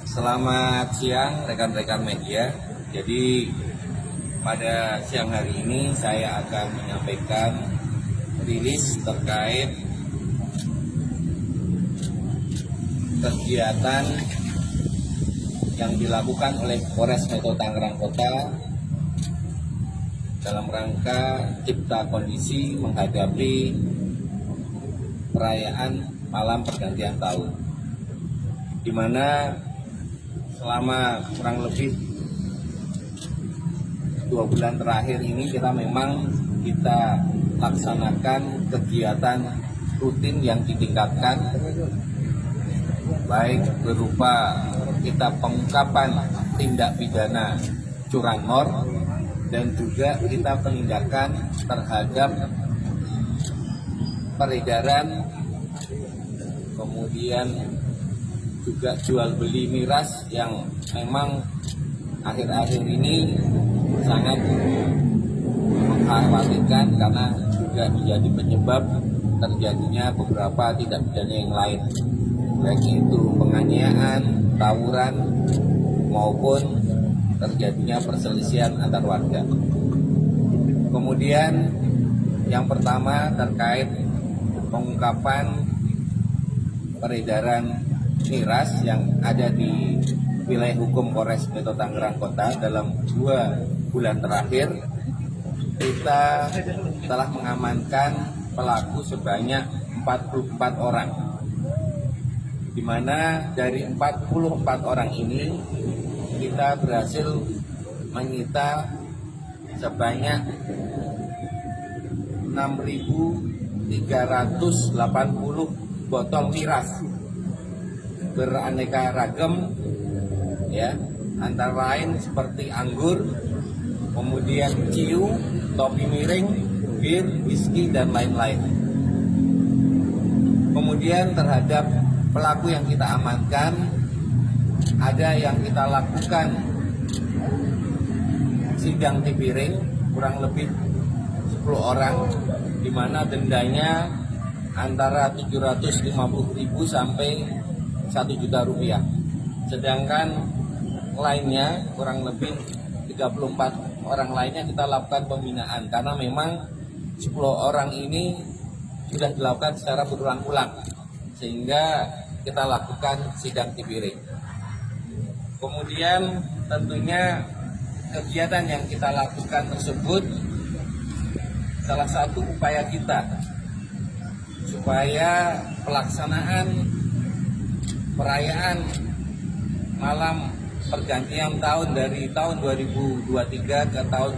Selamat siang rekan-rekan media. Jadi pada siang hari ini saya akan menyampaikan rilis terkait kegiatan yang dilakukan oleh Polres Metro Tangerang Kota dalam rangka cipta kondisi menghadapi perayaan malam pergantian tahun, di mana selama kurang lebih 2 bulan terakhir ini kita laksanakan kegiatan rutin yang ditingkatkan, baik berupa kita pengungkapan tindak pidana curanmor dan juga kita penindakan terhadap peredaran, kemudian juga jual beli miras yang memang akhir-akhir ini sangat mengkhawatirkan karena juga menjadi penyebab terjadinya beberapa tindak pidana yang lain, baik itu penganiayaan, tawuran, maupun terjadinya perselisihan antar warga. Kemudian yang pertama terkait pengungkapan peredaran miras yang ada di wilayah hukum Polres Metro Tangerang Kota dalam 2 bulan terakhir, kita telah mengamankan pelaku sebanyak 44 orang, di mana dari 44 orang ini kita berhasil menyita sebanyak 6.380 botol miras beraneka ragam, ya, antara lain seperti anggur, kemudian ciu, topi miring, bir, whisky, dan lain-lain. Kemudian terhadap pelaku yang kita amankan, ada yang kita lakukan sidang tipiring kurang lebih 10 orang, di mana dendanya antara 750.000 sampai 1 juta rupiah. Sedangkan lainnya kurang lebih 34 orang lainnya kita lakukan pembinaan karena memang 10 orang ini sudah dilakukan secara berulang-ulang, sehingga kita lakukan sidang tipiring. Kemudian tentunya kegiatan yang kita lakukan tersebut salah satu upaya kita supaya pelaksanaan perayaan malam pergantian tahun dari tahun 2023 ke tahun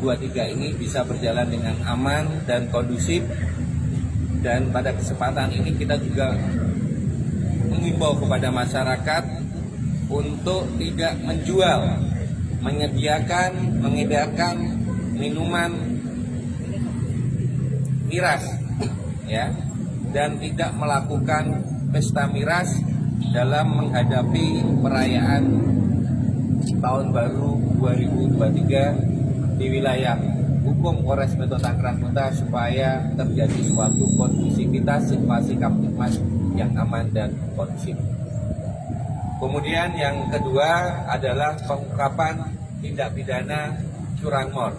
2023 ini bisa berjalan dengan aman dan kondusif. Dan pada kesempatan ini kita juga mengimbau kepada masyarakat untuk tidak menjual, menyediakan, mengedarkan minuman miras, ya, dan tidak melakukan pesta miras dalam menghadapi perayaan tahun baru 2023 di wilayah hukum Polres Metro Tangerang Kota, supaya terjadi suatu kondusivitas situasi Kamtipmas yang aman dan kondusif. Kemudian yang kedua adalah pengungkapan tindak pidana curanmor,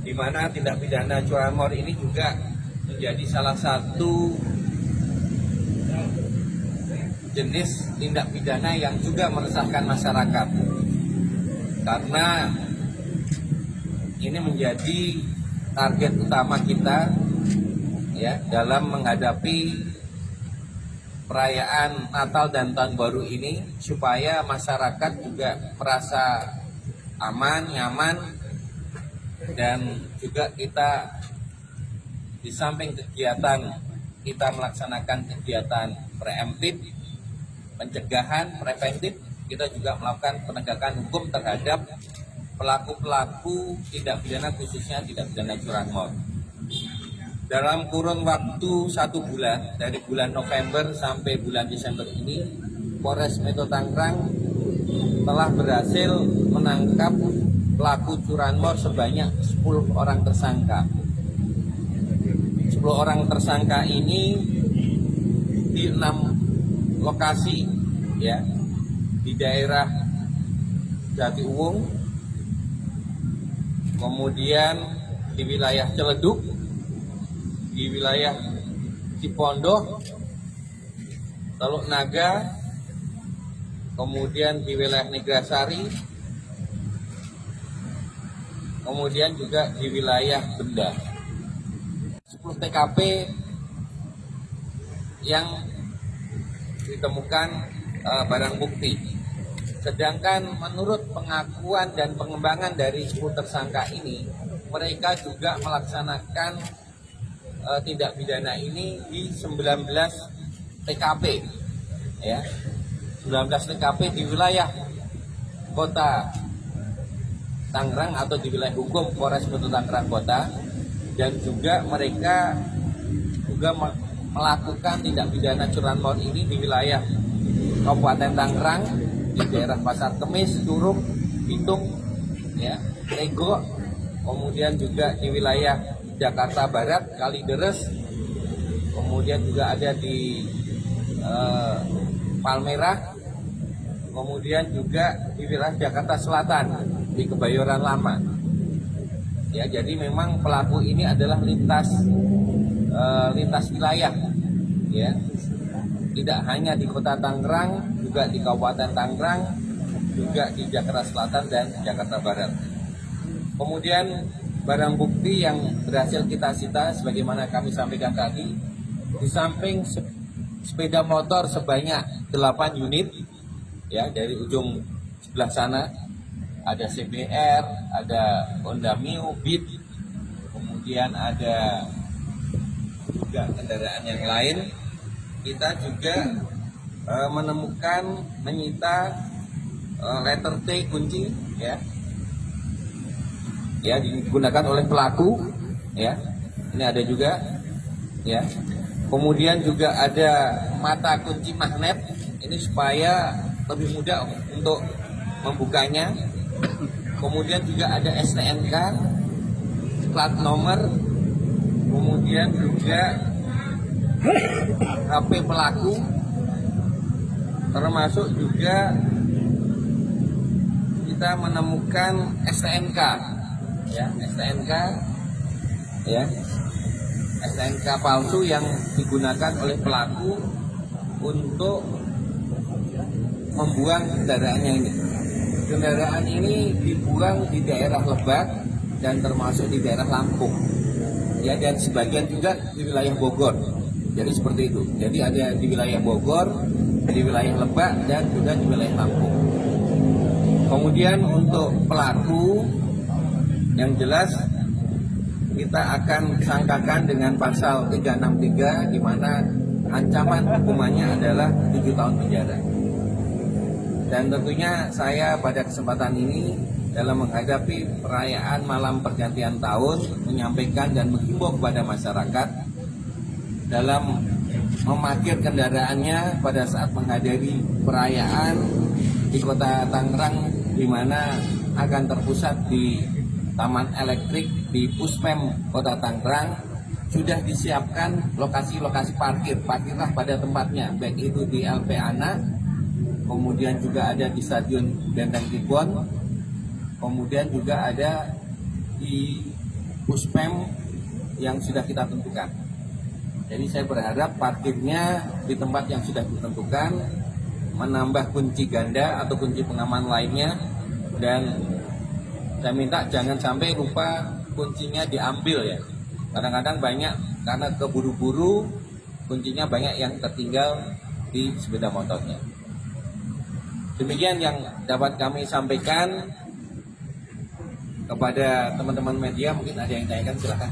di mana tindak pidana curanmor ini juga menjadi salah satu jenis tindak pidana yang juga meresahkan masyarakat, karena ini menjadi target utama kita, ya, dalam menghadapi perayaan Natal dan Tahun Baru ini, supaya masyarakat juga merasa aman, nyaman, dan juga kita di samping kegiatan kita melaksanakan kegiatan preemptif, pencegahan preventif, kita juga melakukan penegakan hukum terhadap pelaku-pelaku tindak pidana, khususnya tindak pidana curanmor. Dalam kurun waktu 1 bulan, dari bulan November sampai bulan Desember ini, Polres Metro Tangerang telah berhasil menangkap pelaku curanmor sebanyak 10 orang tersangka. 10 orang tersangka ini di 6 lokasi ya, di daerah Jatiuwung, kemudian di wilayah Ciledug, di wilayah Cipondoh, Teluk Naga, kemudian di wilayah Neglasari, kemudian juga di wilayah Benda. 10 TKP yang ditemukan barang bukti. Sedangkan menurut pengakuan dan pengembangan dari 10 tersangka ini, mereka juga melaksanakan tindak pidana ini di 19 TKP ya. 19 TKP di wilayah Kota Tangerang atau di wilayah hukum Polres Metro Tangerang Kota, dan juga mereka juga melakukan tindak pidana curanmor ini di wilayah Kabupaten Tangerang, di daerah Pasar Kemis, Curug, Bitung, ya, Rego, kemudian juga di wilayah Jakarta Barat, Kalideres, kemudian juga ada di Palmerah, kemudian juga di wilayah Jakarta Selatan, di Kebayoran Lama. Ya, jadi memang pelaku ini adalah lintas wilayah, ya. Tidak hanya di Kota Tangerang, juga di Kabupaten Tangerang, juga di Jakarta Selatan dan Jakarta Barat. Kemudian barang bukti yang berhasil kita sita, sebagaimana kami sampaikan tadi, di samping sepeda motor sebanyak 8 unit, ya, dari ujung sebelah sana ada CBR, ada Honda Mio, Beat, kemudian ada juga kendaraan yang lain. Kita juga menyita letter T kunci, ya, ya, digunakan oleh pelaku, ya. Ini ada juga, ya. Kemudian juga ada mata kunci magnet, ini supaya lebih mudah untuk membukanya. Kemudian juga ada STNK, plat nomor, kemudian juga HP pelaku, termasuk juga kita menemukan STNK, ya, STNK, ya, STNK palsu yang digunakan oleh pelaku untuk membuang kendaraannya ini. Kendaraan ini dibuang di daerah Lebak dan termasuk di daerah Lampung, ya, dan sebagian juga di wilayah Bogor. Jadi seperti itu. Jadi ada di wilayah Bogor, di wilayah Lebak, dan juga di wilayah Lampung. Kemudian untuk pelaku yang jelas kita akan sangkakan dengan pasal 363, di mana ancaman hukumannya adalah 7 tahun penjara. Dan tentunya saya pada kesempatan ini dalam menghadapi perayaan malam pergantian tahun menyampaikan dan menghimbau kepada masyarakat dalam memarkir kendaraannya pada saat menghadiri perayaan di Kota Tangerang, di mana akan terpusat di Taman Elektrik di Puspem Kota Tangerang. Sudah disiapkan lokasi-lokasi parkir, parkirlah pada tempatnya, baik itu di LP Ana, kemudian juga ada di Stadion Benteng Tibon, kemudian juga ada di Puspem yang sudah kita tentukan. Jadi saya berharap parkirnya di tempat yang sudah ditentukan, menambah kunci ganda atau kunci pengaman lainnya, dan saya minta jangan sampai lupa kuncinya diambil, ya. Kadang-kadang banyak karena keburu-buru kuncinya banyak yang tertinggal di sepeda motornya. Demikian yang dapat kami sampaikan kepada teman-teman media. Mungkin ada yang tanyakan, silakan.